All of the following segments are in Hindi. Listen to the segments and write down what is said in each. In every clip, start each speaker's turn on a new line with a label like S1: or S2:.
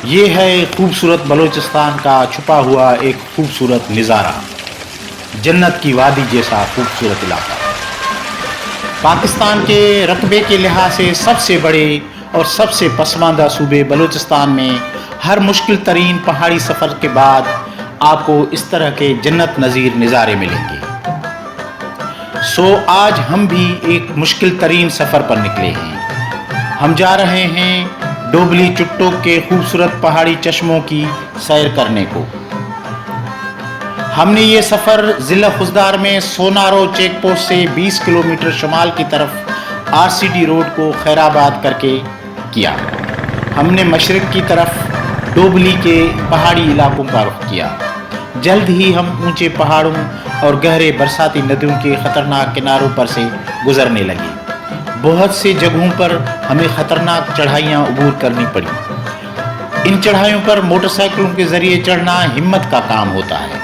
S1: ये है खूबसूरत बलूचिस्तान का छुपा हुआ एक खूबसूरत नज़ारा, जन्नत की वादी जैसा खूबसूरत इलाका। पाकिस्तान के रकबे के लिहाज से सबसे बड़े और सबसे पसमानदा सूबे बलूचिस्तान में हर मुश्किल तरीन पहाड़ी सफ़र के बाद आपको इस तरह के जन्नत नज़ीर नज़ारे मिलेंगे। आज हम भी एक मुश्किल तरीन सफ़र पर निकले हैं। हम जा रहे हैं डोबली चुट्टोक के खूबसूरत पहाड़ी चश्मों की सैर करने को। हमने ये सफ़र ज़िला खुजदार में सोनारो चेक पोस्ट से 20 किलोमीटर शुमाल की तरफ आरसीडी रोड को खैराबाद करके किया। हमने मशरिक़ की तरफ डोबली के पहाड़ी इलाकों का रुख किया। जल्द ही हम ऊंचे पहाड़ों और गहरे बरसाती नदियों के ख़तरनाक किनारों पर से गुजरने लगे। बहुत से जगहों पर हमें ख़तरनाक चढ़ाइयाँ अबूर करनी पड़ी। इन चढ़ाइयों पर मोटरसाइकिलों के ज़रिए चढ़ना हिम्मत का काम होता है।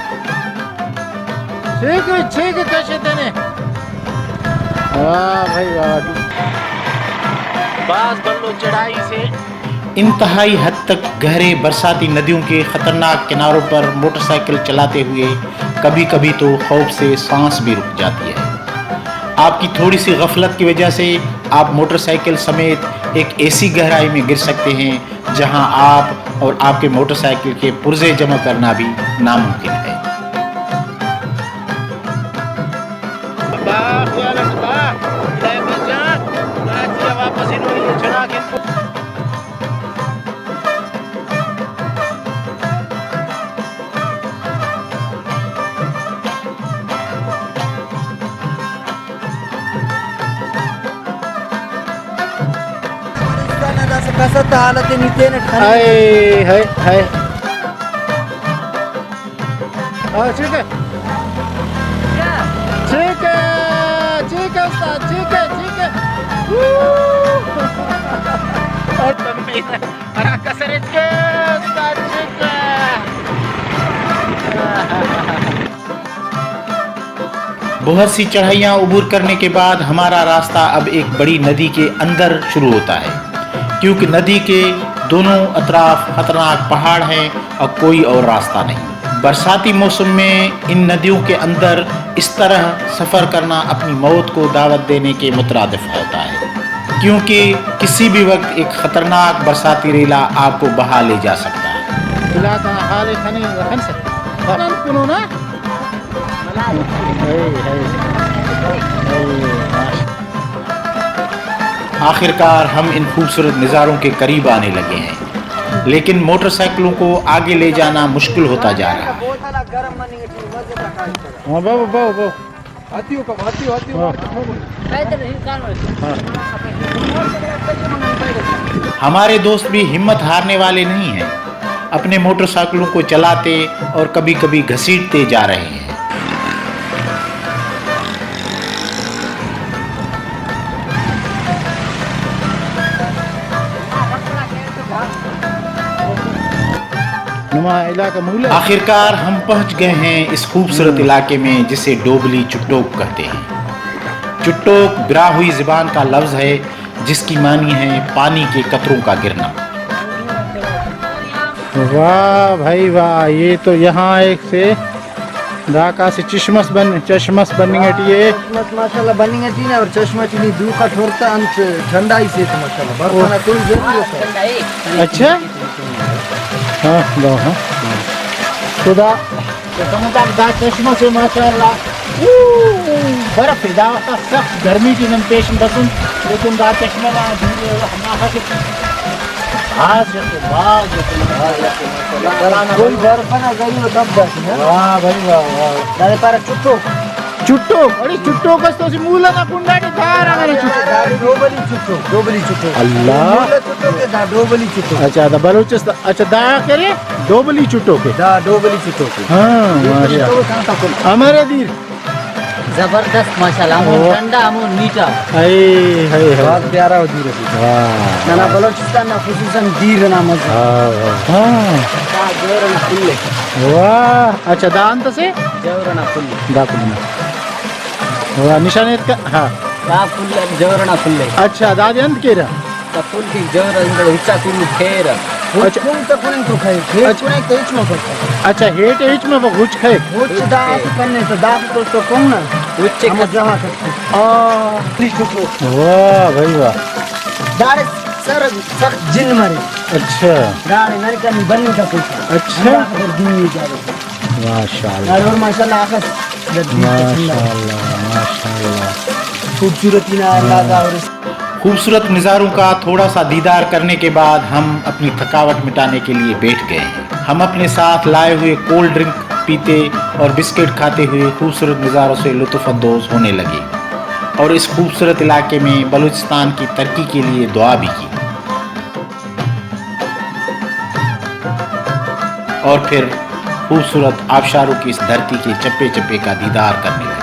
S2: ठीक है कैसे देने। वाह भाई वाह, बास बल्लो चढ़ाई से
S1: इंतहाई हद तक गहरे बरसाती नदियों के ख़तरनाक किनारों पर मोटरसाइकिल चलाते हुए कभी कभी तो खौफ से सांस भी रुक जाती है। आपकी थोड़ी सी गफलत की वजह से आप मोटरसाइकिल समेत एक ऐसी गहराई में गिर सकते हैं जहां आप और आपके मोटरसाइकिल के पुर्जे जमा करना भी नामुमकिन है।
S2: कसं आलं ते नितेन हाय हाय हाय। ठीक है ठीक है ठीक है उस्ताद, ठीक है ठीक है। और कसरत के उस्ताद, ठीक है।
S1: बहुत सी चढ़ाइयाँ अबूर करने के बाद हमारा रास्ता अब एक बड़ी नदी के अंदर शुरू होता है, क्योंकि नदी के दोनों अतराफ खतरनाक पहाड़ हैं और कोई और रास्ता नहीं। बरसाती मौसम में इन नदियों के अंदर इस तरह सफ़र करना अपनी मौत को दावत देने के मुतरादिफ होता है, क्योंकि किसी भी वक्त एक ख़तरनाक बरसाती रेला आपको बहा ले जा सकता है। आखिरकार हम इन खूबसूरत नज़ारों के करीब आने लगे हैं, लेकिन मोटरसाइकिलों को आगे ले जाना मुश्किल होता जा रहा है। हमारे दोस्त भी हिम्मत हारने वाले नहीं हैं, अपने मोटरसाइकिलों को चलाते और कभी कभी घसीटते जा रहे हैं। आखिरकार हम पहुंच गए हैं इस खूबसूरत इलाके में जिसे डोबली चुट्टोक कहते हैं। चुट्टोक ब्राहुई ज़बान का लफ्ज़ है जिसकी मानी है पानी के कतरों का गिरना।
S2: वाह भाई वाह, ये तो यहाँ एक से ढाका से चश्मस बनेंगे
S3: माशाल्लाह बनेंगे और चश्मा चीनी दू का ठोरता अंत ठंडा ही से माशाल्लाह बरसाना कोई जरूरी है।
S2: अच्छा हाँ लो हाँ खुदा दा चश्मा से माशाल्लाह बर्फ दा सख्त गर्मी की नम पेश बसुन, लेकिन दा चश्मा कोई बर्फ ना गई तब बस। वाह भाई वाह वाह, दादे पर चुट्टो चुट्टो अरे चुट्टो कस्तो सी मूला का कुंडाटी धार अगर चुट्टो डोबली चुट्टो अल्लाह चुट्टो के दा डोबली चुट्टो। अच्छा दा बलूचिस्तान, अच्छा दा करे डोबली चुट्टो के दा डोबली चुट्टो के। हां माशाल्लाह हमारे दीर
S3: जबरदस्त माशाल्लाह, ठंडा अमो मीठा
S2: हाय हाय
S3: बहुत प्यारा हो दीर। वाह ना बलूचिस्तान ना खुसूसन दीर ना मजा।
S2: हां
S3: दा जोरना फुल्ले।
S2: वाह अच्छा दा अंत से
S3: जोरना फुल्ले
S2: दा फुल्ले वाह निशानेत का हाँ
S3: दा फुल्ले जोरना फुल्ले।
S2: अच्छा दादी अंत केरा
S3: दा फुल्ली जोर इंदर हुच्चा कुल्ली फेर अच्छा कोण तर कोणी तो खाय हेच कोणी तेच मग
S1: अच्छा हेट एच में वो हुच खाए
S3: होच दात करने तो दात तो कोण ना
S2: उच्चे
S3: हम जमा करते
S1: वाह भाई वाह
S3: दाड़े सर सख्त जिन मारे
S1: अच्छा
S3: दाड़े नर का बनने का कुछ
S1: अच्छा
S3: अगर दी जा रहे
S1: माशाल्लाह
S3: और माशाल्लाह आकाश
S1: माशाल्लाह
S3: खूबसूरती ना अंदाजा और
S1: खूबसूरत नज़ारों का थोड़ा सा दीदार करने के बाद हम अपनी थकावट मिटाने के लिए बैठ गए हैं। हम अपने साथ लाए हुए कोल्ड ड्रिंक पीते और बिस्किट खाते हुए खूबसूरत नज़ारों से लुत्फ़अंदोज़ होने लगे और इस खूबसूरत इलाके में बलूचिस्तान की तरक्की के लिए दुआ भी की और फिर खूबसूरत आबशारों की इस धरती के चप्पे चप्पे का दीदार करने लगे।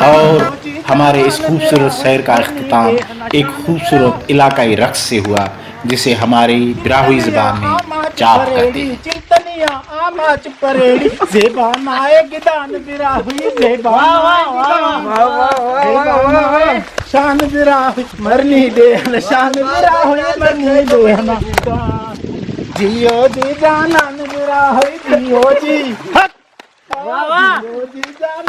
S1: और हमारे इस खूबसूरत शहर का अख्तिताम एक खूबसूरत इलाकाई रक्स से हुआ जिसे हमारी बिराहुई ज़बान में चाप कहते हैं।
S2: शान बिराहुई मरनी दे शान बिराहुई मरनी दे जियो जी जान बिराहुई जियो जी जियो जी जान